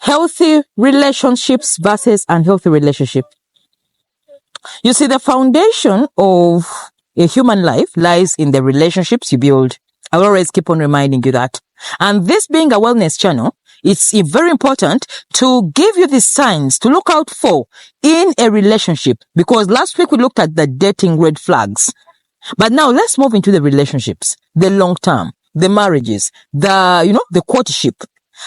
healthy relationships versus unhealthy relationship. You see, the foundation of a human life lies in the relationships you build. I'll always keep on reminding you that. And this being a wellness channel, it's very important to give you the signs to look out for in a relationship, because last week we looked at the dating red flags. But now let's move into the relationships, the long term, the marriages, the courtship.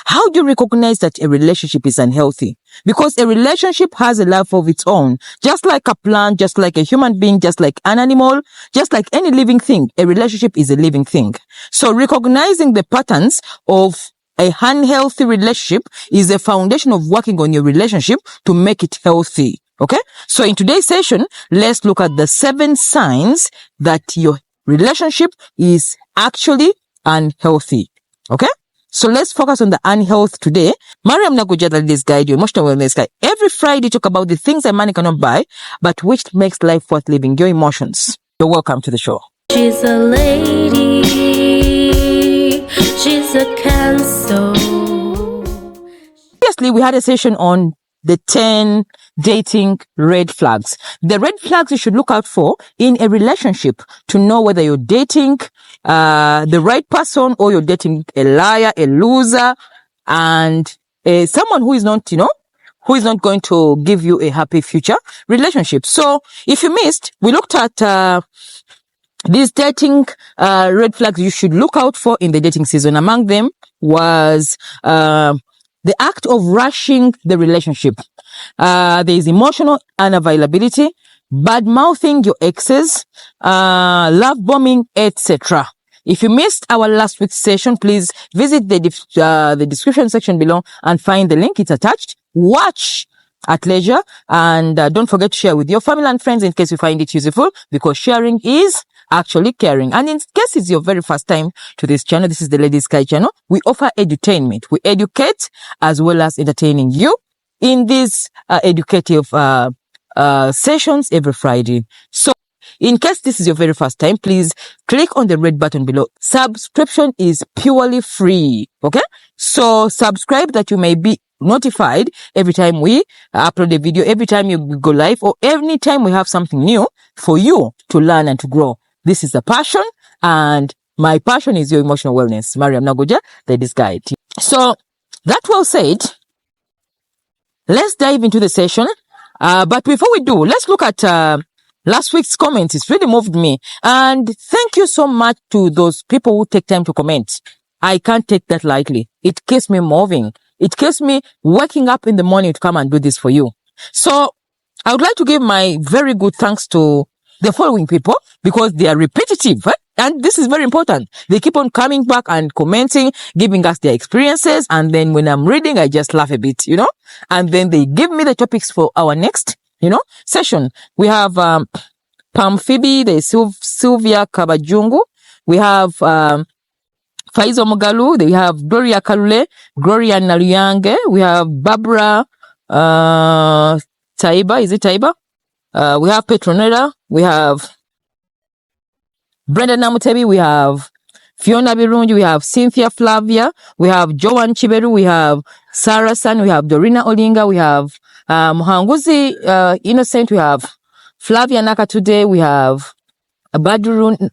How do you recognize that a relationship is unhealthy? Because a relationship has a life of its own. Just like a plant, just like a human being, just like an animal, just like any living thing, a relationship is a living thing. So recognizing the patterns of a unhealthy relationship is the foundation of working on your relationship to make it healthy. Okay? So in today's session, let's look at the 7 signs that your relationship is actually unhealthy. Okay? So let's focus on the unhealth today. Mariam Naguja, the Ladies Guide, your emotional wellness guide. Every Friday, talk about the things that money cannot buy, but which makes life worth living, your emotions. You're welcome to the show. She's a lady. She's a Cancer. Previously, we had a session on the 10 dating red flags. The red flags you should look out for in a relationship to know whether you're dating the right person or you're dating a liar, a loser, and someone who is not, who is not going to give you a happy future relationship. So if you missed, we looked at these dating red flags you should look out for in the dating season. Among them was the act of rushing the relationship. There is emotional unavailability, bad mouthing your exes, love bombing, etc. If you missed our last week's session, please visit the description section below and find the link. It's attached. Watch at leisure, and don't forget to share with your family and friends in case you find it useful, because sharing is actually caring. And in case it's your very first time to this channel, this is the Ladies Guide channel. We offer edutainment. We educate as well as entertaining you in these educative sessions every Friday. So in case this is your very first time, please click on the red button below. Subscription is purely free. Okay? So subscribe that you may be notified every time we upload a video, every time you go live, or any time we have something new for you to learn and to grow. This is a passion, and my passion is your emotional wellness. Mariam Naguja, Ladies Guide. So that well said, let's dive into the session. But before we do, let's look at last week's comments. It's really moved me. And thank you so much to those people who take time to comment. I can't take that lightly. It keeps me moving. It keeps me waking up in the morning to come and do this for you. So I would like to give my very good thanks to the following people, because they are repetitive. Right? And this is very important. They keep on coming back and commenting, giving us their experiences. And then when I'm reading, I just laugh a bit, and then they give me the topics for our next, session. We have, Pam Phoebe, there's Sylvia Kabajungu. We have, Faizo Mugalu. We have Gloria Kalule, Gloria Naluyange. We have Barbara, Taiba. Is it Taiba? We have Petronella. We have Brenda Namutebi. We have Fiona Birungi. We have Cynthia Flavia. We have Joan Chiberu. We have Sarah San. We have Dorina Olinga. We have Muhanguzi Innocent. We have Flavia Naka today. We have Abdunu,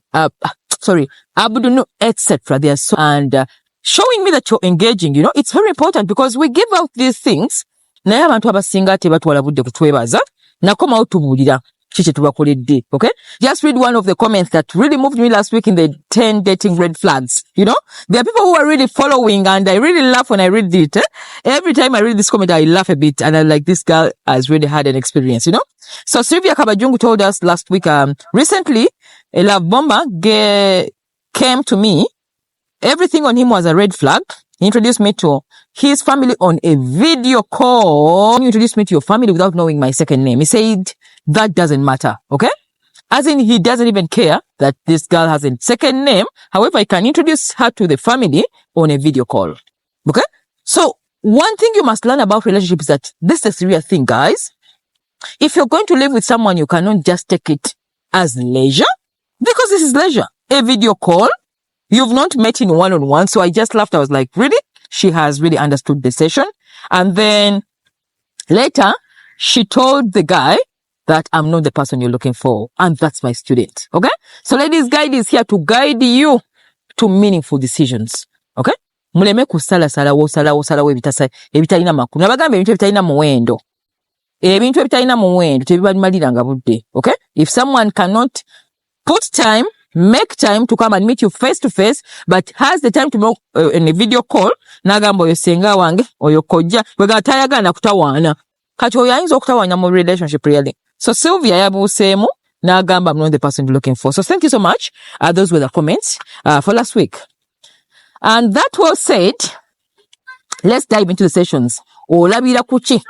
etc. They are so, and showing me that you're engaging. It's very important, because we give out these things. Naye abantu abasinga tebatwalabudde kutwebaza nakoma otubulira chiche tubakoledde. Okay, just read one of the comments that really moved me last week in the 10 dating red flags. There are people who are really following, and I really laugh when I read it. Every time I read this comment, I laugh a bit, and I'm like, this girl has really had an experience. So Sylvia Kabajungu told us last week, recently a love bomber came to me. Everything on him was a red flag. He introduced me to his family on a video call. He introduced me to your family without knowing my second name. He said, that doesn't matter. Okay? As in, he doesn't even care that this girl has a second name. However, I can introduce her to the family on a video call. Okay? So, one thing you must learn about relationships is that this is a serious thing, guys. If you're going to live with someone, you cannot just take it as leisure, because this is leisure. A video call. You've not met in one-on-one. So I just laughed. I was like, really? She has really understood the session. And then later, she told the guy that I'm not the person you're looking for, and that's my student. Okay? So ladies guide is here to guide you to meaningful decisions. Okay? Muleme kusala ebitalina makulu. Nabagamba ebintu ebitalina muwendo. Ebintu ebitalina muwendo tebibalmaliranga budde. Okay? If someone cannot put time, make time to come and meet you face to face, but has the time to make in a video call, nagamba oyo senga wange, oyo kojja, wega tayagana kutawaana. Kati oyo ayinza okutawaanya mu relationship really. So Sylvia yabuuseemu n'agamba I'm not the person you're looking for. So thank you so much. Those were the comments for last week. And that was said, let's dive into the sessions. Olabira kuki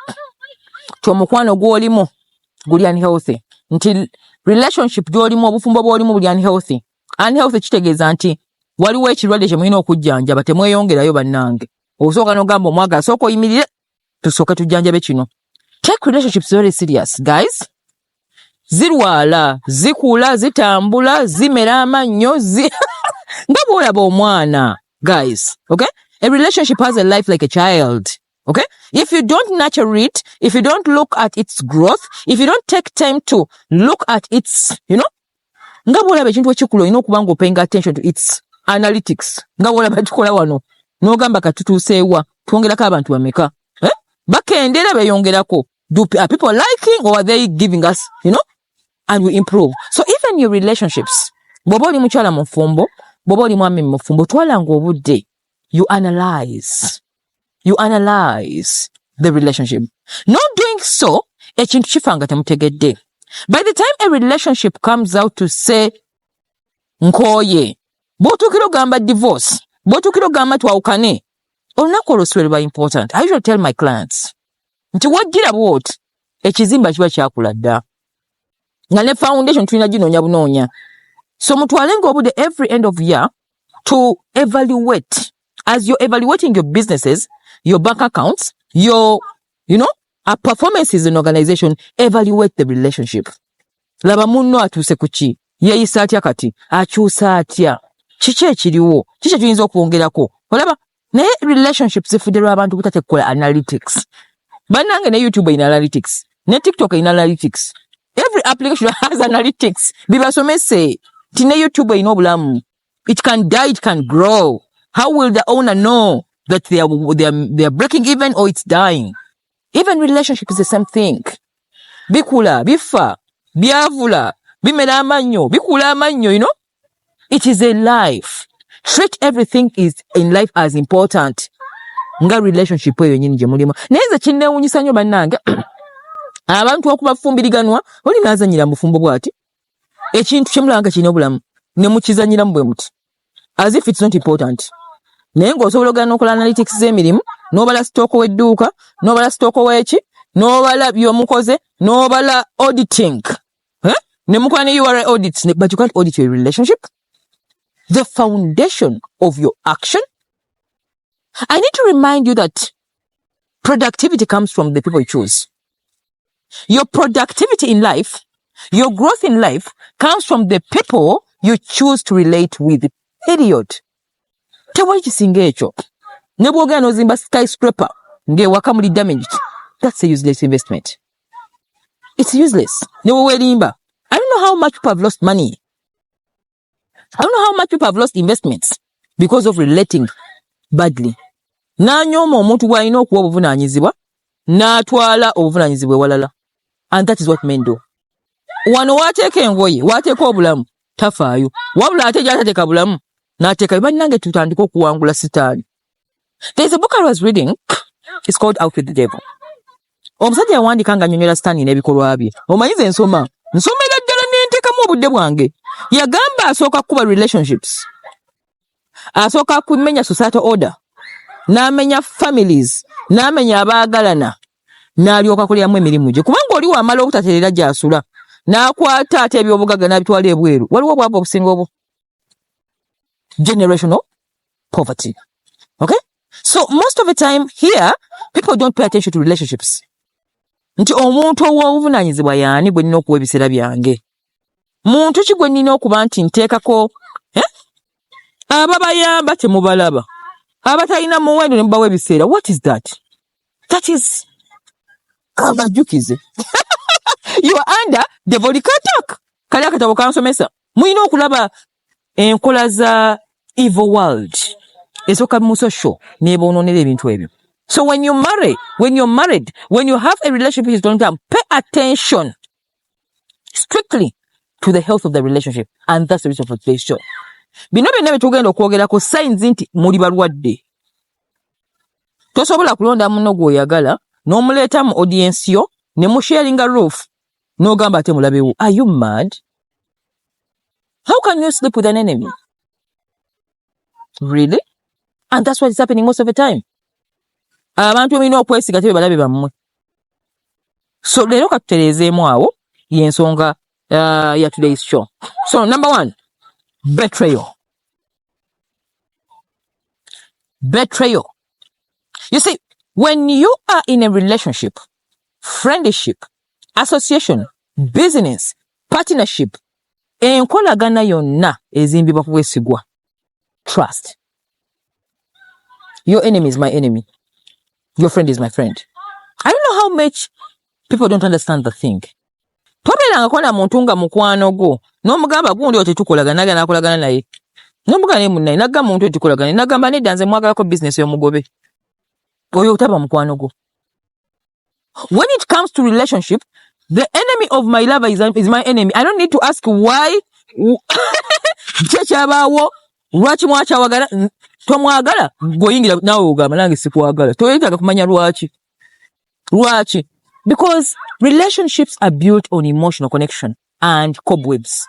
ky'omukwano gw'olimu guli unhealthy. Nti relationship gy'olimu obufumbo bw'olimu buli unhealthy. Unhealthy kitegeeza nti waliwo ekirwadde kye mulina okujjanjaba temweyongerayo bannange. Osooka n'ogamba omwagala sooka oyimirire tusooke tujjanjabe kino. Take relationships very serious, guys. Zirwala, zikula, zitambula, zimera amannyo, nga bw'olaba omwana, guys. Okay? A relationship has a life like a child. Okay? If you don't nurture it, if you don't look at its growth, if you don't take time to look at its, nga bw'olaba ekintu ekikulu olina okuba nga paying attention to its analytics. Nga bw'olaba tukola wano. N'ogamba katutuuseewa. Twongerako abantu bameka. Bakendera beyongerako. Are people liking or are they giving us, and we improve? So even your relationships, bw'oba oli mukyala mufumbo, bw'oba oli mwami mufumbo, twalanga obudde, you analyze the relationship. Not doing so, ekintu kifanga temutegedde. By the time a relationship comes out to say, nkoye, bw'otuukira ogamba divorce, bw'otuukira ogamba twawukane, olunaku olwo luba important. I usually tell my clients, nti wajjira bw'oti, ekizimba kiba kyakula dda. Nga ne foundation tulina ginoonya bunoonya. So mutwalenga obudde every end of year to evaluate. As you're evaluating your businesses, your bank accounts, your, performances in organization, evaluate the relationship. Laba munno atuuse kuki, yeeyisa atya kati, akyusa atya, kiki ekiriwo, kiki tuyinza okwongerako. Olaba, naye relationships zifudde lw'abantu butatekola analytics. Bannange ne YouTube ina analytics, ne TikTok ina analytics. Every application has analytics. Bibasomese, tine YouTube ina obulamu. It can die, it can grow. How will the owner know that they are breaking even or it's dying? Even relationship is the same thing. Bikula, bifa, byavula, bimera amannyo, bikula amannyo, It is a life. Treat everything is in life as important. Nga relationship eyo nyingi mulimu. Neze kinneewunyisa nnyo bannange. Abantu okubafumbiriganwa, oli naazanyira mufumbo bwati. Ekintu kyemulanga kirina obulamu. Ne mukizanyiramu bwe muti. As if it's not important. Naye ng'osobola ogana okola analytics z'emirimu, n'obala sitooko w'edduuka, n'obala sitooko w'eki, n'obala by'omukoze, n'obala auditing. Ne mukola ne URL audits, but you can't audit your relationship. The foundation of your action. I need to remind you that productivity comes from the people you choose. Your productivity in life, your growth in life comes from the people you choose to relate with. Period. Tewali kisinga ekyo. Ne bw'ogenda n'ozimba skyscraper ng'ewaka muli damaged. That's a useless investment. It's useless. Ne bw'oweerimba. I don't know how much people have lost money. I don't know how much people have lost investments because of relating badly. N'anyooma omuntu bw'alina okuwa obuvunaanyizibwa, n'atwala obuvunaanyizibwa ewalala. And that is what men do. Wano waateeka engoye, waateeka obulamu, tafaayo. Wabula ate gy'atateeka bulamu, n'ateeka bannange tutandika okuwangula sitaani. There's a book I was reading. It's called Out with the Devil. Omusajja yawandiika ng'annyonnyola sitaani n'ebikolwa bye. Omanyize nsomera ddala n'enteekamu obudde bwange. Yagamba asooka kuba relationships. Asooka kumenya societal order. N'amenya families. N'amenya abaagalana. N'alyoka kulyamu emirimu gye. Kubanga oli wamala obutatereera gy'asula. N'akwata ate eby'obugagga n'abitwala ebweru. Waliwo obwavu obusinga obwo. Generational poverty. Okay? So most of the time here, people don't pay attention to relationships. Nti omuntu ow'obuvunaanyizibwa y'ani gwe nnina okuwa ebiseera byange. Muntu ki gwe nnina okuba nti nteekako ababayamba temubalaba. Abatalina muwendo ne mubawa ebiseera. What is that? That is kabajukize. You are under devilic attack. Kali akatabo kansomesa. Muyina okulaba enkola za evil world. Esoka musosho nebononera ebintu ebyo. So when you're married, when you have a relationship with long term, pay attention strictly to the health of the relationship. And that's the reason for today's show. Bino byonna betugenda okwogerako signs nti muli balwadde. Tosobola kulonda muno gw'oyagala n'omuleeta mu audience yo ne musharinga roof n'ogamba ate mulabewo. Are you mad? How can you sleep with an enemy? Really? And that's what is happening most of the time. Abantu balina okwesiga tebe balabe bammwe. So leero katutereezeemu awo y'ensonga ya today's show. So number 1, betrayal. Betrayal. You see, when you are in a relationship, friendship, association, business, partnership, enkolagana yonna ezimbibwa ku bwesigwa. Trust. Your enemy is my enemy. Your friend is my friend. I don't know how much people don't understand the thing. Tobeeranga kola muntu nga mukwano gwo n'omugamba gundi otetukolagana n'akolagana naye. N'omugamba ne munnaye nagamba muntu otetukolagana nagamba nedda nze mwagalako business y'omugobe. Oyo otaba mukwano gwo. When it comes to relationship, the enemy of my lover is my enemy. I don't need to ask why. Kyekyabawo lwaki mwakyawagala tomwagala goyingira nawe ogamba nange sikwagala. Toyinza kumanya lwaki. Because relationships are built on emotional connection and cobwebs.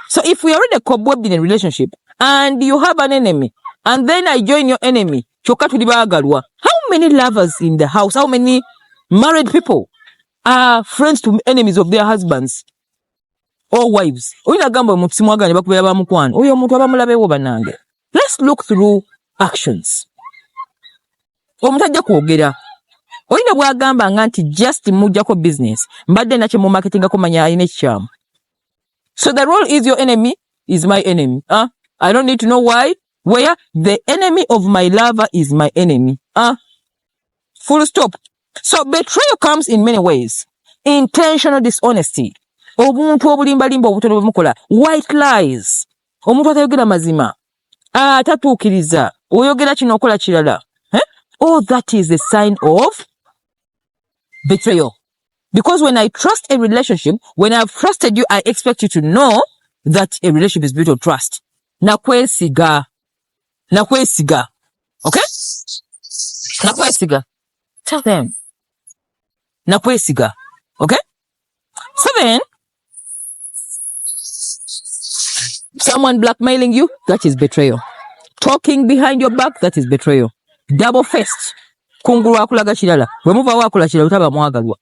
So if we are already cobwebbed in a relationship and you have an enemy and then I join your enemy, kyokka tuli baagalwa. How many lovers in the house, how many married people are friends to enemies of their husbands or wives? Oyina gamba omuntu simwagala ne bakubeera bamukwano. Oyo omuntu abamulabewo banange. Let's look through actions. Omuntu ajja kwogera. Oyina bwagamba nga nti just mujjako business. Mbadde nakye mu marketing akomanya alina ekikyamu. So the role is your enemy is my enemy. I don't need to know why. Where the enemy of my lover is my enemy. Full stop. So betrayal comes in many ways. Intentional dishonesty. Obuntu obulimbalimba obutono bwemukola. White lies. Omuntu atayogera mazima. Tatuukiriza. Oyogera kino okola kirala. All that is a sign of betrayal. Because when I trust a relationship, when I've trusted you, I expect you to know that a relationship is built on trust. Nakwesiga. Okay? Nakwesiga. Tell them. Nakwesiga. Okay? So then, someone blackmailing you, that is betrayal. Talking behind your back, that is betrayal. Double faced. Kungulu akulaga kirala. Wemuva wakula kirala utaba mwagalwa.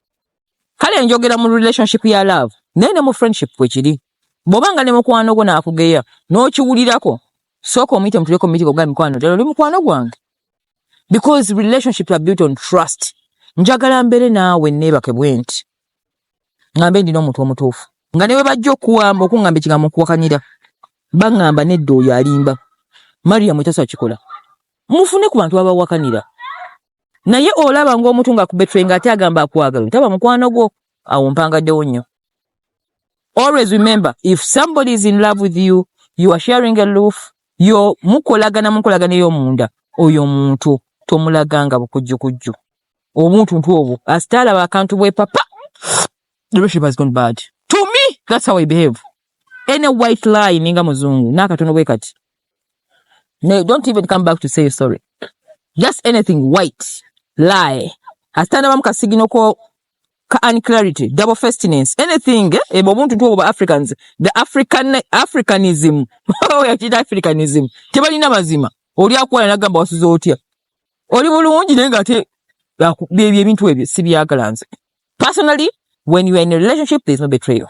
Kale njogera mu relationship ya love. Nene mu friendship kwekiri. Bobanga ne mukwano gwo nakugeya. N'okiwulirako. Soko omuyite mutuleko miti koga mikwano. Lero oli mukwano gwange. Because relationships are built on trust. Njagala mbere naawe neebake bwenti. Ngambe ndina omuntu omutuufu. Nga newe bajja okuwamba okungamba ekigambo okuwakanira. Bangamba nedda oyo alimba. Maria mwetasa kikola. Mufune ku bantu abawakanira. Naye olaba ng'omuntu nga kubetray nga ate agamba akwagala. Taba mukwano gwo. Awo mpangaddewo nnyo. Always remember, if somebody is in love with you, you are sharing a roof, yo mukolagana y'omunda, oyo muntu tomulaganga bukujjukujju. Omuntu ntuobo asitala bakantu bwe papa. The relationship has gone bad. To me, that's how I behave. Any white lie ninga muzungu nakatono bwe kati. No, don't even come back to say sorry. Just anything white lie. Asitala bamukasiginno ko unclarity, double facedness, anything, omuntu ntuobo ba Africans, the Africanism. Oh, yakita Africanism. Tebalina mazima. Oli akwala nagamba wasuza otya. Oli bulungi naye ngate bye ebintu ebyo sibyagala nze. Personally, when you are in a relationship, there is no betrayal.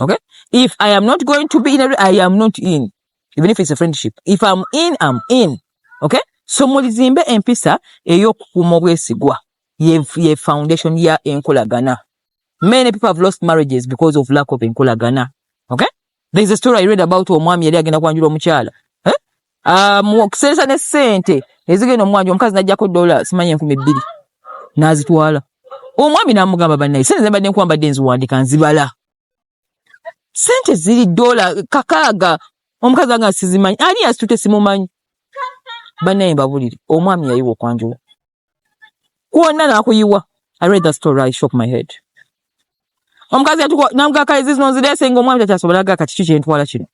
Okay? If I am not going to be I am not in. Even if it's a friendship. If I'm in, I'm in. Okay? So mulizimbe empisa ey'okukuuma obwesigwa. Ye foundation ya enkolagana. Many people have lost marriages because of lack of enkolagana. Okay? There's a story I read about omwami yali agenda kwanjula omukyala. Mukuseresa ne ssente ezigenda omwanjo omukazi najjako $2 simanye 2,000. n'azitwala. Omwami n'amugamba bannaye sente zibadde nkuwambadde nziwandika nzibala. Sente ziri $600. Omukazi anga sizimanyi. Ani yasitute simumanyi. Bannaye mbabulire. Omwami yayiwa okwanjula. Kwonna n'akuyiwa. I read that story, I shook my head. Omukazi yatuko namugaka ezizino nzirese ng'omwami takyasobola gaka kiki kyentwala kino.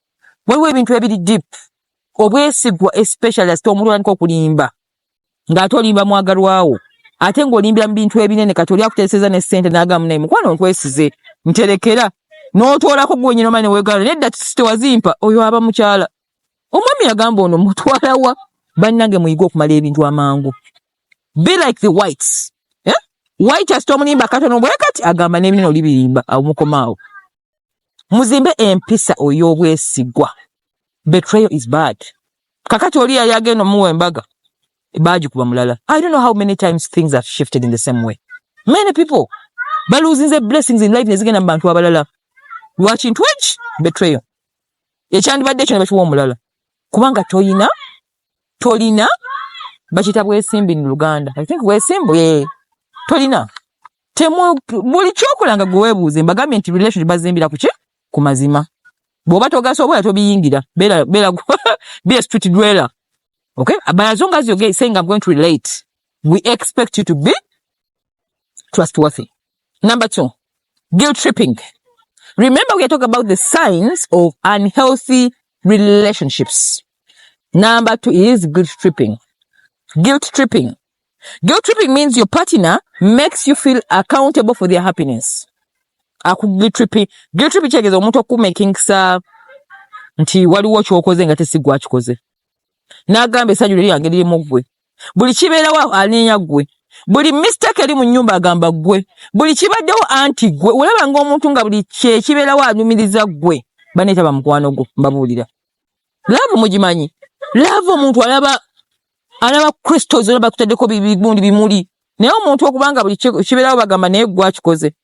Waliwo ebintu ebiri deep. Obwesigwa especially asite omuntu atandika okulimba. Ng'ate olimba mwagalwawo. Ate ng'olimbira mu bintu ebinene kati oli akuteeseza ne ssente n'agamu naye mukwano ntwesize nterekera n'otoolako gwennyina omanyi ne weegala nedda tewazimpa oyo aba mukyala. Omwami yagamba ono mutwala wa bannange muyige okumala ebintu amangu. Be like the whites. White asite omulimba katono bwe kati agamba n'ebinene olibirimba amukomaawo. Muzimbe empisa oy'obwesigwa. Betrayal is bad. Kakati oli yali agenda omuwa embaga. Baji kuba mulala. I don't know how many times things have shifted in the same way. Many people by losing their blessings in life nezigenda bantu abalala. Watching Twitch, betrayal. Ekyandibadde kyo ne bakiwa omulala. Kubanga tolina bakita bwesimbi mu Luganda. I think bwesimbi tolina. Buli kyokolanga gwe weebuuze mbagambye nti relationship bazimbira ku ki? Ku mazima. Bw'oba togasobola tobiyingira. Be a street dweller. Okay? But as long as you're saying I'm going to relate, we expect you to be trustworthy. Number 2, guilt tripping. Remember we are talking about the signs of unhealthy relationships. Number 2 is guilt tripping. Guilt tripping. Guilt tripping means your partner makes you feel accountable for their happiness. Guilt tripping kyegeza omuntu okumakingisa nti waliwo kyokoze nga tesigwa kikoze. N'agamba essanyu liri yange lirimu ggwe. Buli kibeerawo anenya ggwe. Buli mistake eri mu nnyumba agamba ggwe. Buli kibaddewo anti ggwe. Olaba ng'omuntu nga buli kibeerawo anyumiriza ggwe. Baneetaba mukwano gwo mbabuulira. Laavu mugimanyi. Laavu omuntu alaba crystals olaba kutaddeko bibundi bimuli. Naye omuntu okubanga buli kibeerawo bagamba naye ggwe akikoze.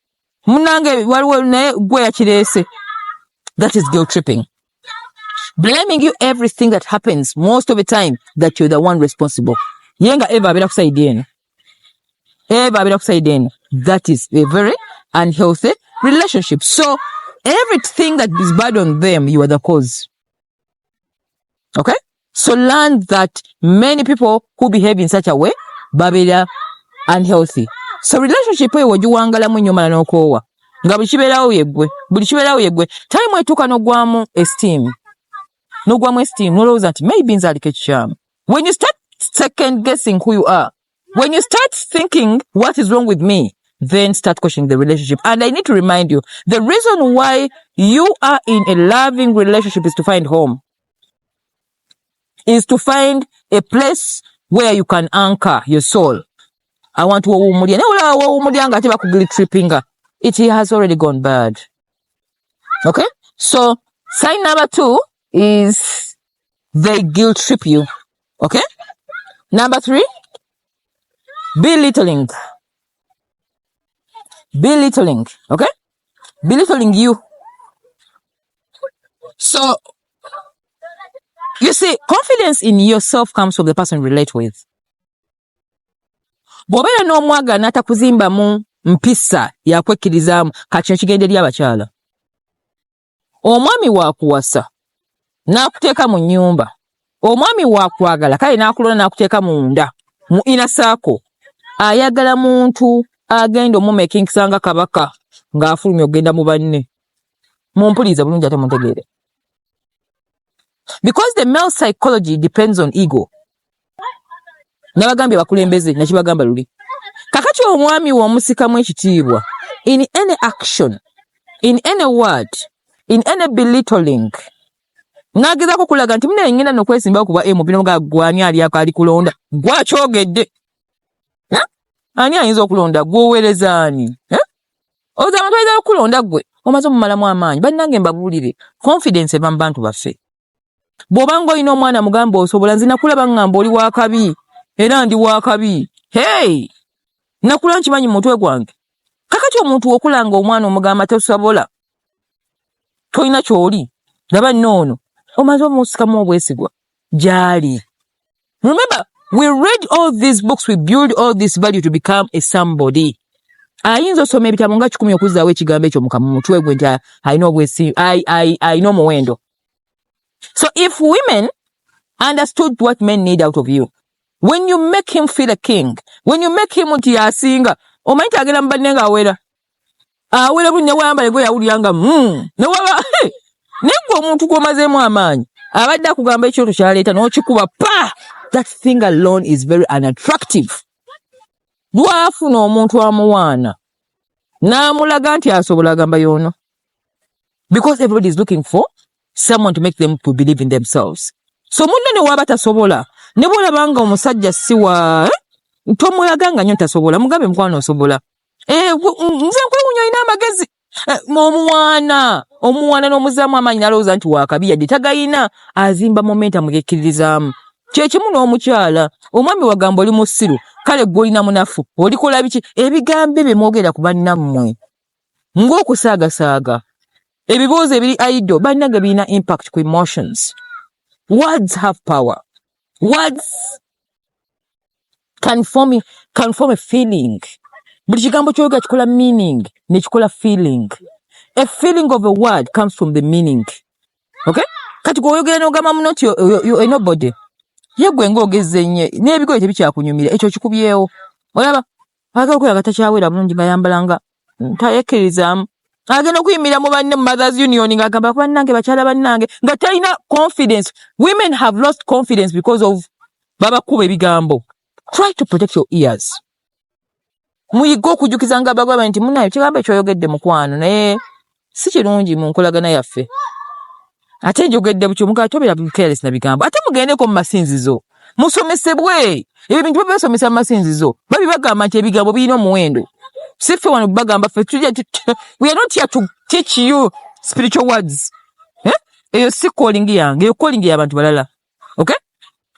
Munnange waliwo naye ggwe yakireese. That is guilt tripping. Blaming you everything that happens most of the time that you're the one responsible. Yenga eva abira kusaideni. That is a very unhealthy relationship. So everything that is bad on them, you are the cause. Okay? So learn that many people who behave in such a way, babira unhealthy. So relationship eyo wajuwangalamu nnyo mala n'okoowa. Nga buli kibeerawo yeggwe. Time etuuka n'ogwamu esteem. N'olowooza nti maybe nzaalika ekikyamu. When you start second guessing who you are, when you start thinking what is wrong with me, then start questioning the relationship. And I need to remind you, the reason why you are in a loving relationship is to find home. Is to find a place where you can anchor your soul. I want to wawumulya. Neula wawumulya nga ate bakuguilt trippinga. It has already gone bad. Okay? So, sign number 2 is they guilt trip you. Okay? Number 3, belittling. Okay? Belittling you. So, you see, confidence in yourself comes from the person you relate with. Bw'obeera n'omwaga n'atakuzimbamu mpisa yakwekkirizaamu kati ekigenda eri abakyala. Omwami waakuwasa n'akuteeka mu nnyumba. Omwami waakwagala kale n'akulonda n'akuteeka munda mu inner circle. Ayagala muntu agenda omumekingisa nga kabaka ng'afulumya okugenda mu banne. Mumpuliza bulungi ate muntegeere. Because the male psychology depends on ego. Nabagambye bakulembeze nakibagamba luli. Kakati omwami w'omusikamu ekitiibwa, in any action, in any word, in any belittling, n'agezaako kulaga nti mune ngenda n'okwesimbawo kuba mubino nga gwani ali kulonda gwakyogedde. Ani ayinza okulonda gwoweereza ani? Oza abantu ayinza okulonda gwe omaze omumalamu amaanyi. Bannange mbabuulire, confidence eva mu bantu baffe. Bw'obanga olina omwana mugamba osobola, nze nakulaba ngamba oli wakabi era ndi wakabi. Hey! Nakula nkimanyi mu mutwe gwange. Kakati omuntu okulanga omwana omugamba tosobola, tolina kyoli, laba noono, omaze omusikamu obwesigwa gyali. Remember, We read all these books, we build all this value to become a somebody. Ayinza osoma ebitabo nga 10 okuzzaawo ekigambo ekyo mu mutwe gwe nti alina obwesi alina omuwendo. So if women understood what men need out of you, when you make him feel a king, when you make him nti yasinga, omanyi nti agenda mu banne ng'awera buli ne wayambala gwe yawulira nga ne waba negwe omuntu gw'omazeemu amaanyi abadde akugamba ekyoto kyaleeta n'okikuba pa, that thing alone is very unattractive. Lwafuna omuntu amuwaana n'amulaga nti asobola agamba y'ono, because everybody is looking for someone to make them to believe in themselves. So munno ne waba tasobola, ne bw'olabanga omusajja siwa tomulaga nga nnyo tasobola, mugambe mukwano osobola. Nze nkwewunya olina amagezi. Omuwaana n'omuzaamu amaanyi n'alowooza nti waakabi yadde tagayina, azimba momentum gekkiririzaamu. Kyekimu n'omukyala, omwami wagamba oli musiru, kale gwe olina munafu, olikola biki? Ebigambo bye mwogera ku bannammwe ng'okusaagasaaga, ebibuuzo ebiri idle, bannange birina impact ku emotions. Words have power. Words can form a feeling. Buli kigambo kyoyoga kikola meaning ne kikola feeling. A feeling of a word comes from the meaning. Okay? Kati gwoyogera n'ogamba muno nti you're nobody. Ye gwe ng'ogezze nnyo n'ebigoye tebikyakunyumira, ekyo kikubyewo. Olaba agenda okulaga takyawera bulungi nga yambalanga tayeekkirizaamu. Agenda okuyimira mu banne mu Mothers Union ng'agamba ku bannange bakyala bannange nga talina confidence. Women have lost confidence because of babakuba ebigambo. Try to protect your ears. Muyiga okujjukiza nga bagamba nti munnayo kigambo ekyoyogedde mukwano naye si kirungi mu nkolagana yaffe. Ate njogedde bukyo mugaa tobera careless na bigambo. Ate mugendeko mu masinzizo. Musomesebwe. Ebyo bintu babasomesa mu masinzizo. Babibagamba nti ebigambo birina omuwendo. Siffe wano bagamba ffe we are not here to teach you spiritual words. Eyo si calling yange, eyo calling y'abantu balala. Okay?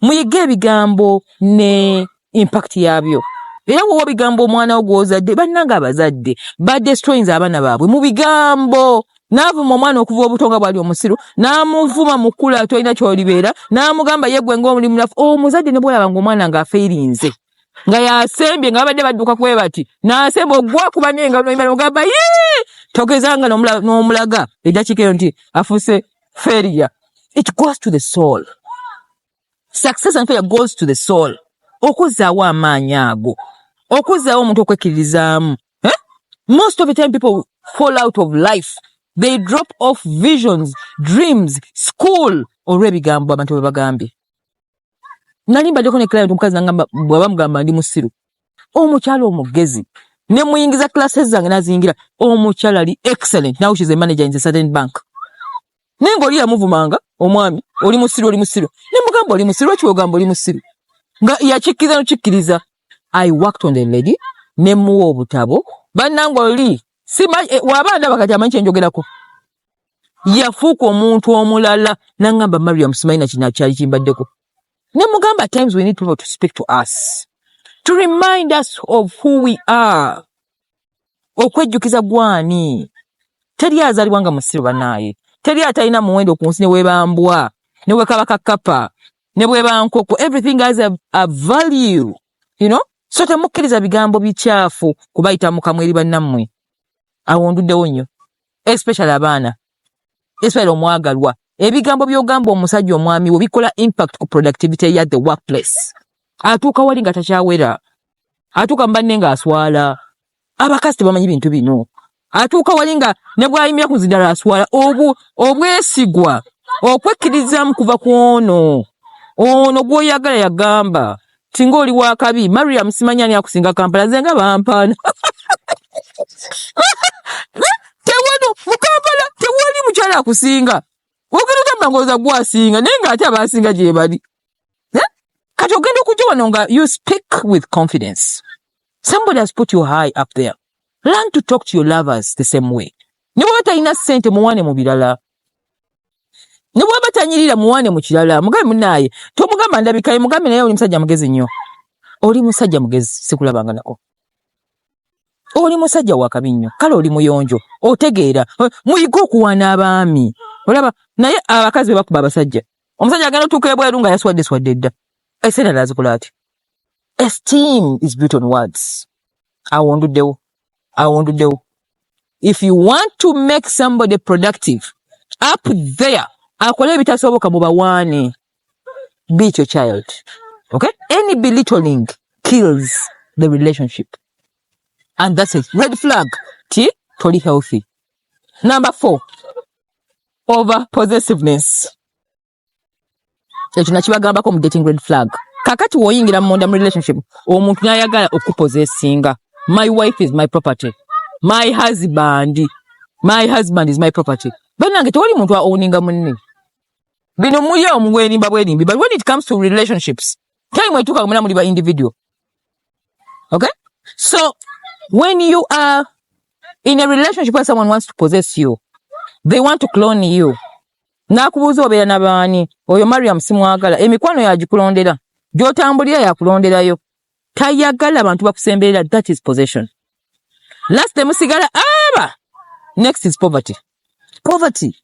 Muyige ebigambo ne impact yabyo. Era wowe bigambo omwana wo gw'ozadde, bannanga abazadde badestroyinze abaana baabwe mu bigambo. N'avuma omwana okuva obuto nga bwali omusiru, n'amuvuma mukula tolina ky'olibeera, n'amugamba yeggwe ng'omuli mulafu. Omuzadde ne bw'olaba ng'omwana ng'afeerinze, nga yasembye nga babadde badduka kwe bati, n'asemba ogwakuba n'engalo n'ogamba togezanga n'omulaga eddakiika eyo nti afuuse failure. It goes to the soul. Success and failure goes to the soul. Okuzzaawo amaanyi ago, okuzzaawo omuntu okwekkiririzaamu. Most of the time people fall out of life. They drop off visions, dreams, school, olw'ebigambo abantu bwe bagambye. Nali mbaddeko ne client omukazi n'agamba bw'aba mugamba ndi musiru. Omukyala omugezi. Ne muyingiza classes zange n'aziyingira. Omukyala ali excellent. Now she's a manager in a certain bank. Nenga oli yamuvumanga omwami oli musiru. Ne mugamba oli musiru, lwaki ogamba oli musiru? Nga yakikkiriza n'okikkiriza. I worked on the lady, ne muwa obutabo. Bannange oli w'abaana bakati amanyi kye njogerako. Yafuuka omuntu omulala n'angamba Mariam simanyi na kino kyali kimbaddeko. Ne mugamba at times we need people to speak to us, to remind us of who we are. Okwejjukiza gwani. Teri azalibwa nga musiru bannaaye. Teri atalina muwendo ku nsi ne weebambwa, ne wekabakakapa, ne bwebankoko. Everything has a value, you know? So temukkiriza bigambo bikyafu kubayita mu kamwe eri bannammwe. Awonduddewo nnyo. Especially abaana. Especially omwagalwa. Ebigambo by'ogamba omusajja omwami wo bikola impact ku productivity ya the workplace. Atuuka wali nga takyawera. Atuuka mbanne nga aswala. Abakazi tebamanyi bintu bino. Atuuka wali nga ne bw'ayimya ku zidala aswala. Obwesigwa. Okwekkirizamu kuva ku ono gw'oyagala yagamba. Tinga oli wakabi. Mariam simanyi ani akusinga Kampala. Nze nga bampaana. Mukampala tewali mukyala akusinga. Ogenda ogamba ng'oza gwasinga naye ng'ate abasinga gye bali. Kati ogenda okujja wano nga you speak with confidence. Somebody has put you high up there. Learn to talk to your lovers the same way. Ne bw'oba talina ssente muwane mu birala. Ne bw'oba tanyirira muwane mu kirala. Mugambe munnaaye tomugamba ndabikaye, mugambe naye oli musajja mugezi nnyo. Oli musajja mugezi sikulabanga nako. Oli musajja wakabi nnyo, kale oli muyonjo, otegeera, muyiga okuwaana abaami. Olaba, naye abakazi be bakuba abasajja. Omusajja agenda otuuka ebweru nga yaswadde dda. Essenda azikola ati. Esteem is built on words. I want to do. I want to do. If you want to make somebody productive, up there, beat your child. Okay? Any belittling kills the relationship. And that's a red flag. Totally healthy. Number 4, over possessiveness. Ekyo nakibagambako mu dating red flag. Kakati woyingira munda mu relationship, omuntu n'ayagala okupossessinga. My wife is my property. My husband is my property. Bannange tewali muntu owninga munne. Bino mulya omuwerimba bwerimbi. But when it comes to relationships, time wetuka muna muli ba individual. Okay? So, when you are in a relationship where someone wants to possess you, they want to clone you. Nakubuuza obeera n'abaani, oyo Mariam simwagala, emikwano yagikulondera, gy'otambulira yakulonderayo. Tayagala abantu bakusemberera, that is possession. Last musigala aba. Next is poverty. Poverty.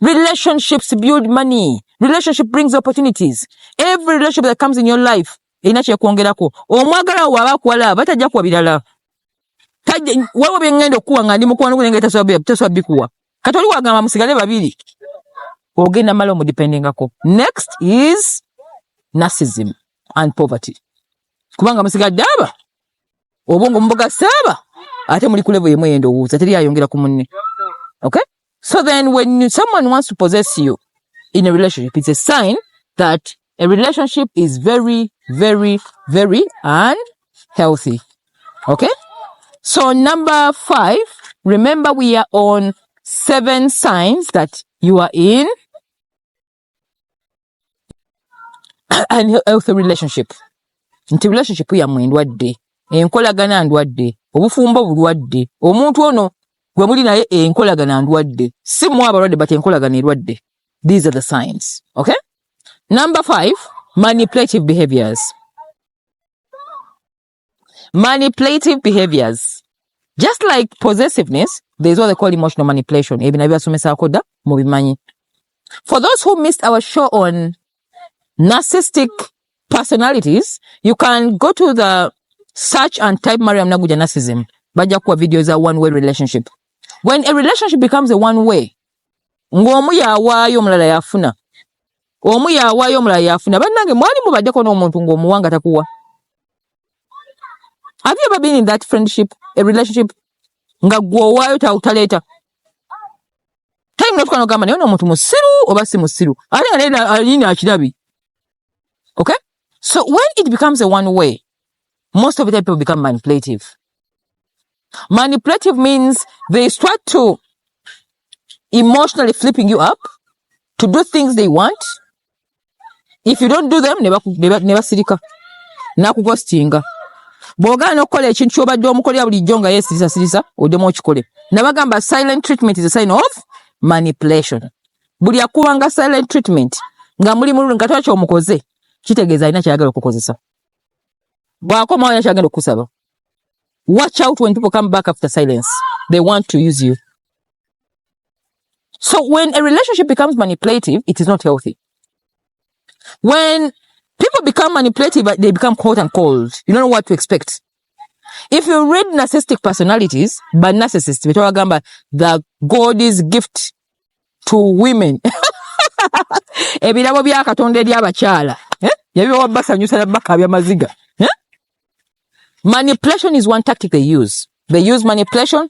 Relationships build money. Relationship brings opportunities. Every relationship that comes in your life, inachi yakuongerako. Omwagala waba kuwala, batajja kuwa bilala. Wewe bengendo kuwa nga ndi mukwano kunenge taswabi kuwa. Katoli wagamba musigale babiri. Ogenda malo mu dependingako. Next is narcissism and poverty. Kubanga musigadde aba. Obongo mboga saba. Ate muli ku level yemwe endowooza teri ayongera ku munne. Okay? So then when someone wants to possess you in a relationship, it's a sign that a relationship is very, very, very unhealthy. Okay? So number 5, remember we are on 7 signs that you are in an healthy relationship. Nti relationship yammwe ndwadde, enkolagana ndwadde, obufumbo bulwadde, omuntu ono gwe muli naye enkolagana ndwadde, si mwa abalwadde but enkolagana erwadde. These are the signs. Okay? Number 5, manipulative behaviors. Manipulative behaviors. Just like possessiveness, there's what they call emotional manipulation. For those who missed our show on narcissistic personalities, you can go to the search and type Mariam Naguja narcissism. Bajakwa videos are one-way relationship. When a relationship becomes a one-way, ng'omu yawaayo omulala yafuna. Omu yawaayo omulala yafuna. Bannange mwali mubaddeko n'omuntu ng'omuwanga takuwa. Have you ever been in that friendship, a relationship? Nga gwowaayo tawutaleeta. Time notukano gamba naye n'omuntu musiru oba si musiru. Ate nga alina akirabi. Okay? So when it becomes a one-way, most of the time people become manipulative. Manipulative means they start to emotionally flipping you up to do things they want. If you don't do them, never sirika. Nakugostinga. Bw'ogaana okukola ekintu ky'obadde omukolera bulijjo nga yeesirisa oddemu okikole. Nabagamba silent treatment is a sign of manipulation. Buli akubanga silent treatment nga muli mululu nga twaki omukoze kitegeeza alina kyayagala okukozesa. Bw'akomawo alina kyagenda okusaba. Watch out when people come back after silence. They want to use you. So when a relationship becomes manipulative, it is not healthy. When people become manipulative, they become hot and cold. You don't know what to expect. If you read narcissistic personalities, but narcissists, the God's gift to women. Ebirabo bya Katonda eri abakyala. Yabiwa basanyusa baka bya maziga. Manipulation is one tactic they use. They use manipulation,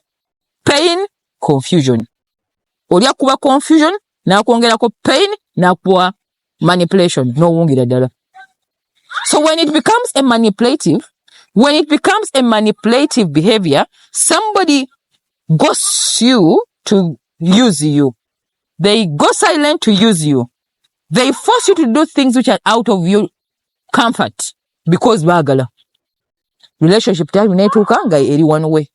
pain, confusion. Olya kuba confusion, na kuongerako pain, na kuwa manipulation. No wungira dala. So when it becomes a manipulative behavior, somebody ghosts you to use you. They go silent to use you. They force you to do things which are out of your comfort because bagala. Relationship time netuuka nga eri one way.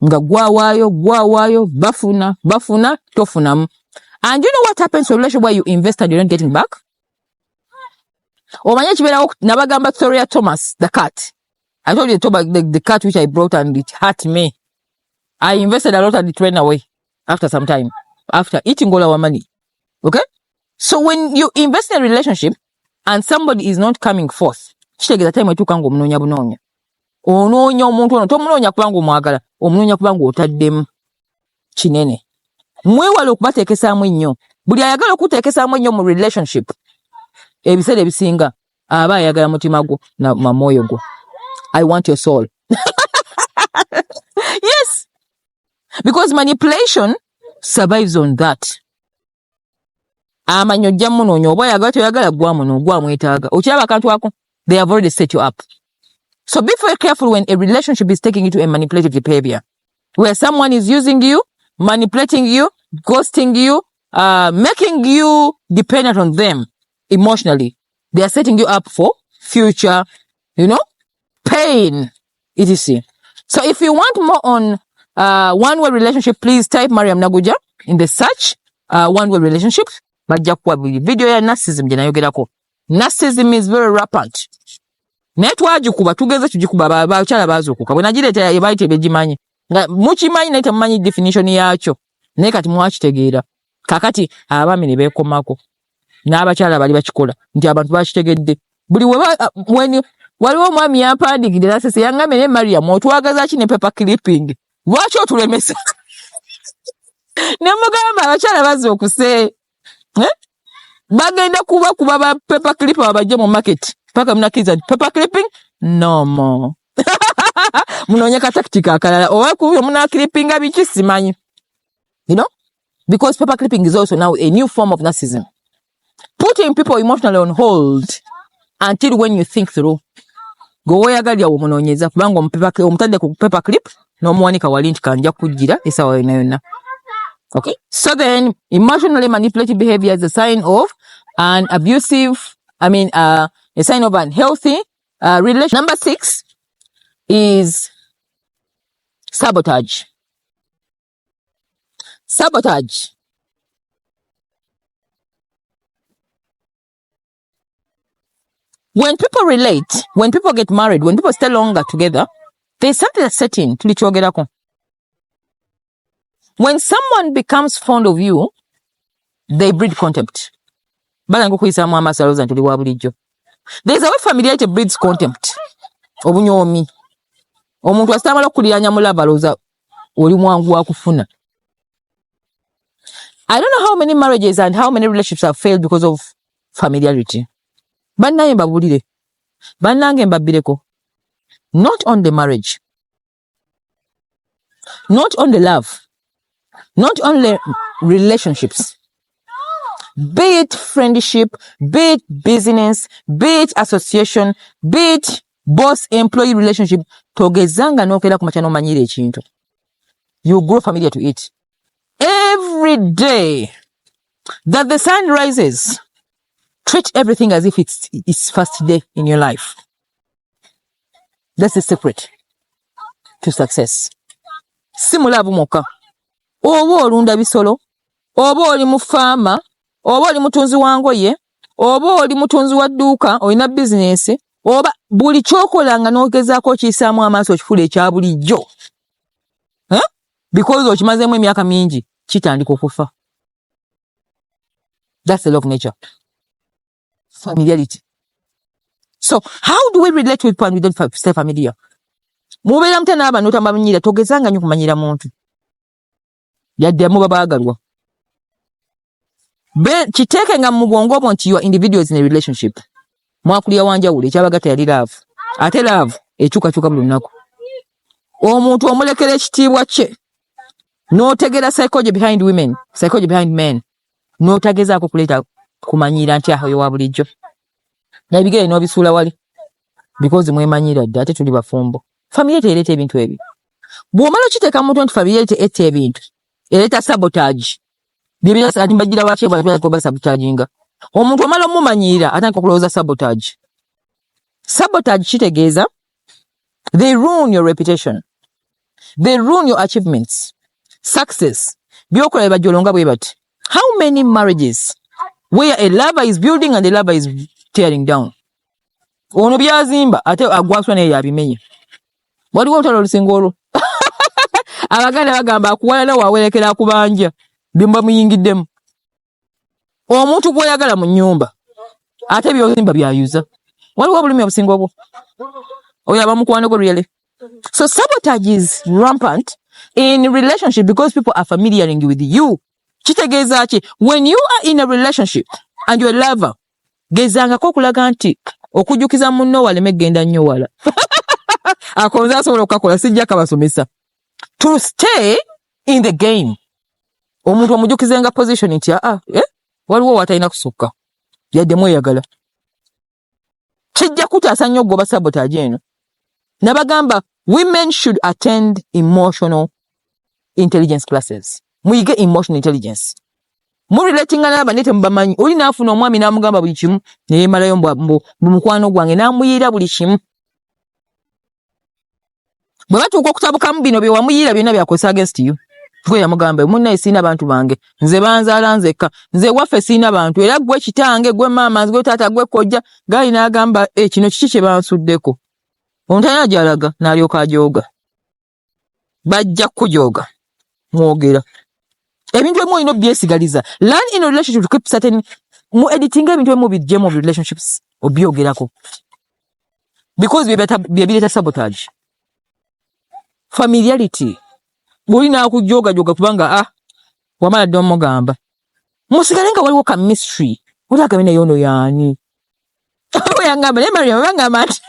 Nga gwawaayo, bafuna, tofunamu. And you know what happens to a relationship where you invest and you're not getting back? Omanya kibeerawo nabagamba Victoria Thomas, the cat. I told you about the cat which I brought and it hurt me. I invested a lot and it ran away after some time, after eating all our money. Okay? So when you invest in a relationship and somebody is not coming forth, Kitegeeza time etuuka ng'omunoonya bunoonya. Onoonya omuntu ono tomunoonya kubanga omwagala, omunoonya kubanga otaddemu kinene. Mwewale okubateekesaamu ennyo. Buli ayagala okuteekesaamu ennyo mu relationship, ebiseera ebisinga aba ayagala mutima gwo na mwoyo gwo. I want your soul. Yes, because manipulation survives on that. Amanyo ojja munoonya oba oyagala toyagala gwamwetaaga. Okiraba akantu ako, they have already set you up. So be very careful when a relationship is taking you to a manipulative behavior, where someone is using you, manipulating you, ghosting you, making you dependent on them emotionally. They are setting you up for future, pain, etc. So if you want more on one-way relationship, please type Mariam Naguja in the search, one-way relationship. Bajja kuwa video ya narcissism gye nayogerako. Narcissism is very rampant. Naye twagikuba tugeze tugikuba abakyala baazuukuka. Bwe nagireeta ebaali tebegimanyi. Nga mukimanyi naye temumanyi definition yaakyo. Naye kati mwakitegeera. Kakati abaami ne beekomako. N'abakyala bali bakikola. Nti abantu bakitegedde. Buli waliwo omwami yampandiikidde nasese yangambye ne Mariam otwagaza ki ne paper clipping. Lwaki otulemesa? Ne mugamba abakyala bazze okuse. Bagenda kuba ba paper clip abajje mu market. Paka mnakiza paper clipping? No more. Munonye tactic akalala. Owa kuyo muna clipping abiki simanyi. Because paper clipping is also now a new form of narcissism. Putting people emotionally on hold until when you think through. Go oyagala ya omunonyeza kubanga omutadde ku paper clip n'omuwanika wali nti kanja kujjira esawa yonna. Okay? So then, emotionally manipulative behavior is a sign of an abusive, a sign of unhealthy relation. Number 6 is sabotage. Sabotage. When people relate, when people get married, when people stay longer together, there's something that's set in. When someone becomes fond of you, they breed contempt. There's a way familiarity breeds contempt. I don't know how many marriages and how many relationships have failed because of familiarity. Not on the marriage, not on the love, not only relationships, be it friendship, be it business, be it association, be it boss-employee relationship, you grow familiar to it. Every day that the sun rises, treat everything as if it's first day in your life. That's the secret to success. Simula bumoka. Oba olunda bisolo, oba oli mu farmer, oba oli mutunzi wangoye, oba oli mutunzi wa dduuka, olina business, oba buli kyokolanga n'ogezaako kiyisaamu amaaso okifula ekya bulijjo. Because okimazeemu emyaka mingi, kitandika okufa. That's the law of nature. Familiarity. So, how do we relate with people and we don't stay familiar? Mubeera mutana abantu tamanyira togezanga nnyo kumanyira muntu. Yadde mu babaagalwa. Kiteekenga mu bwongo bwo nti you are individuals in a relationship. Mwakulya wanjawulo ekyabaga teyali love. Ate love ekyukakyuka buli lunaku. Omuntu omulekera ekitiibwa kye. N'otegeera psychology behind women, psychology behind men. N'otagezaako kuleeta kumanyira nti aho wa bulijjo. Nabigere n'obisuula wali. Because mwemanyira dda ate tuli bafumbo. Familiarity ereeta ebintu ebi. Bw'omala okiteeka mu muntu nti familiarity etta ebintu. Ereeta sabotage. Bibira ati mbagira wakye bwa sabotaginga. Omuntu omala omumanyira atandika okulowooza sabotage. Sabotage kitegeeza they ruin your reputation. They ruin your achievements. Success. Byokola bajolonga bwe bati. How many marriages where a lover is building and the lover is tearing down? Ono byazimba ate agwaswa naye yabimenye. Waliwo otalo lusingo olwo. Abaganda bagamba akuwalana wawerekera kubanja. Bimba muyingiddemu. Omuntu gw'oyagala mu nnyumba ate byozimba byayuza. waliwo obulumi obusinga obwo oyo abamukwano gwo really. So sabotage is rampant in relationship because people are familiaring with you. Kitegeeza ki? When you are in a relationship and you're a lover, gezangako okulaga nti okujjukiza munno waleme genda nnyo wala. Akonza asobola okukakola sijja kabasomesa. To stay in the game. Omuntu omujjukizenga position nti waliwo watalina kusukka. Yadde mweyagala. Kijja kutaasa nnyo goba sabotage eno. Nabagamba women should attend emotional intelligence classes. Muyige emotional intelligence. Murelatinga naba nete mbamanyi. Oli naafuna omwami n'amugamba buli kimu ne yemalayo mbu mukwano gwange n'amuyira buli kimu. Bwe batuuka okutabukamu bino bye wamuyira byonna byakozesa against you. Gwe yamugamba munnaye siina bantu bange. Nze banzaala nzekka. Nze waffe siina bantu. Era gwe kitange, gwe maama, nze gwe taata, gwe kojja. Gali n'agamba kino kiki kye bansuddeko. Ontanya gy'alaga n'alyoka ajooga. Bajja kujooga. Mwogera. Ebintu ebimu olina obyesigaliza. Learn in a relationship to keep certain mu editing ebintu ebimu bijjemu relationships obyogerako. Because bye sabotage. Familiarity. Bulina akujooga kubanga wamala dde omugamba. Musigale nga waliwo ka mystery. Oli agamina yono yaani. Oyangamba naye Mariam bangamba nti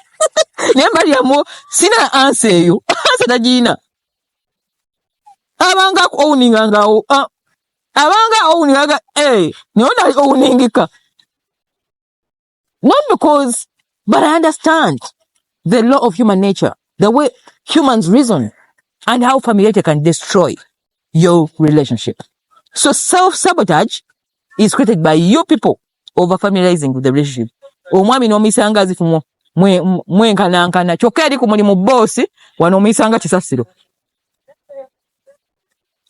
naye Mariam sina answer eyo. Answer tagiina. Abanga owninga ngawo. Abanga owninga niona owningika. Not because, but I understand the law of human nature, the way humans reason, and how familiarity can destroy your relationship. So self-sabotage is created by you people over familiarizing with the relationship. Omwami n'omisanga azifu mwenkanankana kyokka eri ku mulimu boss wano omisanga kisasiro.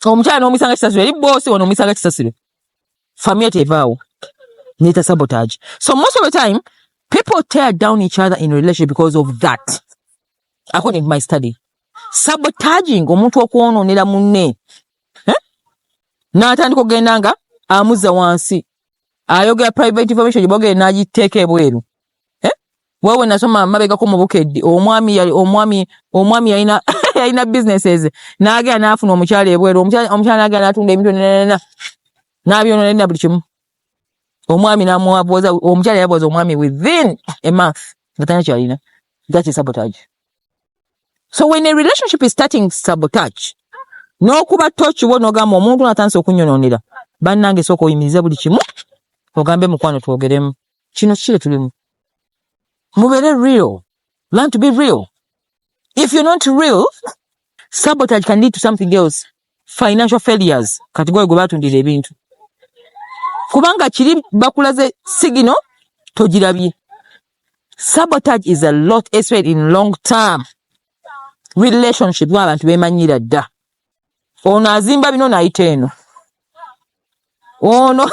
Omukyala n'omisanga kisasiro eri boss wano omisanga kisasiro. Familiarity evaawo nita sabotage. So most of the time people tear down each other in a relationship because of that. According to my study. Sabotaging omuntu okwonoonera munne. N'atandika okugenda nga amuzza wansi. Ayogera private information gibogere n'agiteeka ebweru. Wewe nasoma mabegako mu bukedde omwami yalina businesses n'agenda n'afuna omukyala ebweru omukyala n'agenda n'atunda ebintu n'abyonoonera buli kimu. Omwami n'amuwabuuza omukyala yabuuza omwami within a month nga talina kyalina. That is sabotage. So when a relationship is starting sabotage, n'okuba touch wo n'ogamba omuntu n'atandise okunyonoonera, bannange sooka oyimirize buli kimu ogambe mukwano twogeremu. Kino kire tulimu. Mubere real. Learn to be real. If you're not real, sabotage can lead to something else. Financial failures. Kategori gwe batundira ebintu. Kubanga kiri bakulaze signal togirabye. Sabotage is a lot, especially in long term relationship w'abantu beemanyira dda. Ono azimba bino n'ayita eno. Ono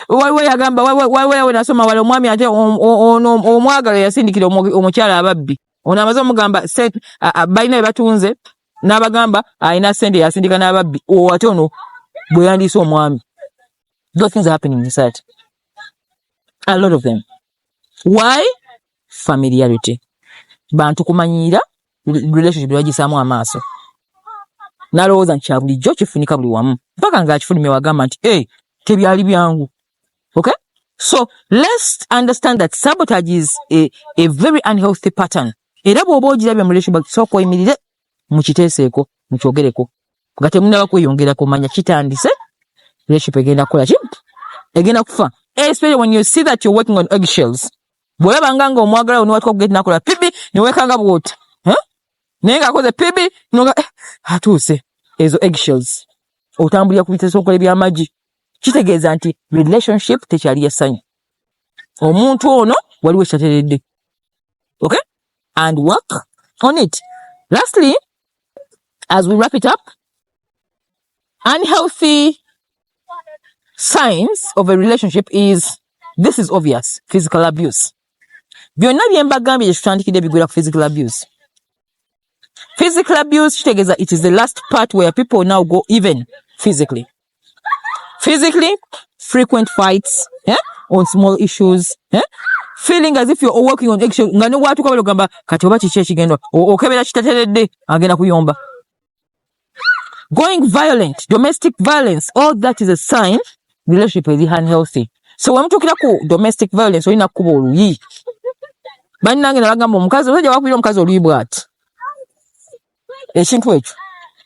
waliwo yagamba waliwo nasoma wali omwami ate ono omwagala yasindikira omukyala ababbi. Ono amaze omugamba balina bye batunze n'abagamba alina ssente yasindika n'ababbi. Ate ono bwe yandiise omwami. Those things are happening in society. A lot of them. Why? Familiarity. Bantu kumanyira relationship bagisaamu amaaso. Nalowooza nti kya bulijjo kifunika buli wamu. Mpaka ng'akifulumye wagamba nti tebyali byangu. Okay? So let's understand that sabotage is a very unhealthy pattern. Era bw'oba ogirabye mu relationship sooka oyimirire mukiteeseeko mukyogereko. Nga temunnaba kweyongerako manya kitandise relationship egenda kukola ki? Egenda kufa. Especially when you see that you're working on eggshells. Bw'olaba nga omwagala onowatika okugenda nakola pibi ne weekanga bw'ota. Naye ng'akoze pibi noga atuuse ezo eggshells. Otambulira ku biteeso okola eby'amagi. Kitegeeza nti relationship tekyali yasanyu. Omuntu ono waliwo ekyateredde. Okay? And work on it. Lastly, as we wrap it up, unhealthy signs of a relationship this is obvious, physical abuse. Byonna bye mbagambye tutandikidde bigwera ku physical abuse. Physical abuse, kitegeeza it is the last part where people now go even physically. Physically, frequent fights on small issues. feeling as if you're working on eggshell nga ne watuka bali ogamba kati oba kiki ekigenda okebera kitateredde agenda kuyomba. Going violent, domestic violence, all that is a sign the relationship is unhealthy. So when mutukira ku domestic violence olina kuba oluyi bannange nabagamba omukazi oja wakwira omukazi oluyi bwati ekintu ekyo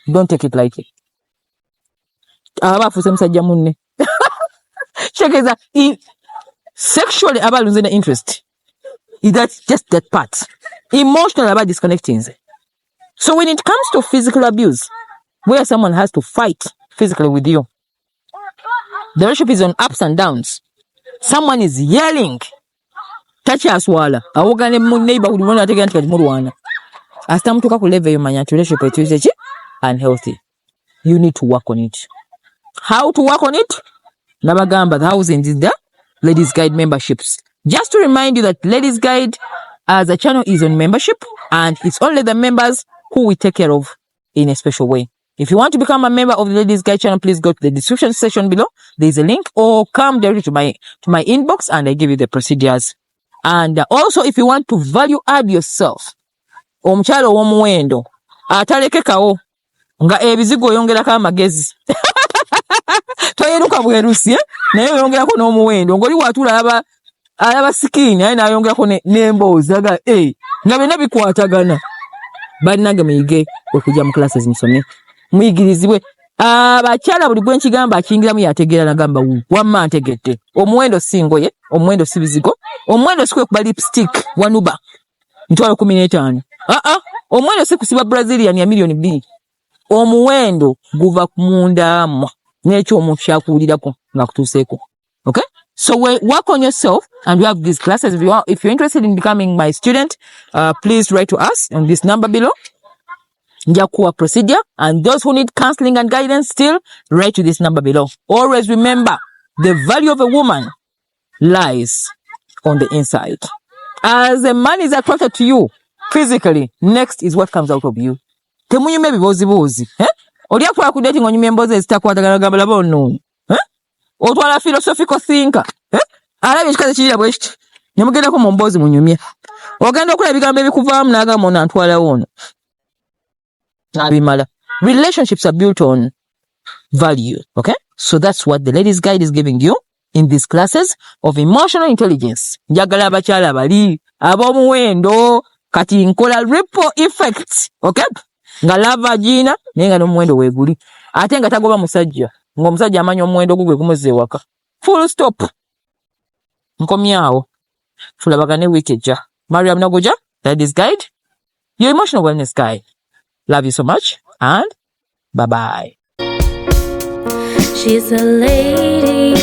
don't take it lightly. Aba afuse musajja munne chekeza sexually aba losing the interest. Is that just that part? Emotional about disconnecting. So when it comes to physical abuse, where someone has to fight physically with you, the relationship is on ups and downs. Someone is yelling, touch us wala. Awogane mu neighborhood mwana atege anti kati mulwana. Asta mtuka ku level yomanya relationship is unhealthy. You need to work on it. How to work on it? Nabagamba the housing is the Ladies Guide memberships. Just to remind you that Ladies Guide as a channel is on membership and it's only the members who we take care of in a special way. If you want to become a member of the Ladies Guide channel, please go to the description section below. There is a link or come directly to my inbox and I give you the procedures. And also if you want to value add yourself, omukyalo w'omuwendo atalekekawo nga ebizigo yongerako amagezi toyeruka bwerusi naye yongerako n'omuwendo ngoli watula alaba sikini aye nayongerako n'emboozi aga nga byonna bikwatagana. Bannange muyige okujja mu classes musome muyigirizibwe. Abakyala buli gwe nkigamba akiyingiramu yategeera nagamba wamma ntegedde. Omuwendo si ngoye, omuwendo si bizigo, omuwendo si kwekuba lipstick wanuba ntwalo 15. Omuwendo si kusiba Brazilian ya milioni 2. Omuwendo guva kumundaamu n'ekyo omuntu kyakuwulirako nga kutuuseeko. Okay? So we work on yourself and we have these classes. If you're interested in becoming my student, please write to us on this number below. Njakuwa procedure, and those who need counseling and guidance still write to this number below. Always remember the value of a woman lies on the inside. As a man is attracted to you physically, next is what comes out of you. Temunyume ebibozibozi. Oli akola ku dating onyume embozi ezitakwatagana gamba laba ono. Otwala philosophical thinker. Alabye ekikazi kirira bwe kiti. Ne mugendako mu mbozi munyumye. Ogenda okola ebigambo ebikuvaamu n'agamba ono antwalawo ono. Abimala. Relationships are built on value. Okay? So that's what the Ladies Guide is giving you in these classes of emotional intelligence. Njagala abakyala bali ab'omuwendo kati nkola ripple effect. Okay? Nga lava jina nenga n'omuwendo weeguli. Ate nga tagoba musajja. Ng'omusajja amanya omuwendo gugwe kumuzze waka. Full stop. Nkomyawo. Fulabagane week ejja. Mariam Nagoja, Ladies Guide, your emotional wellness guide. Love you so much and bye-bye. She's a lady,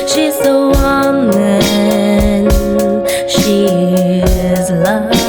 she's a woman, she is love.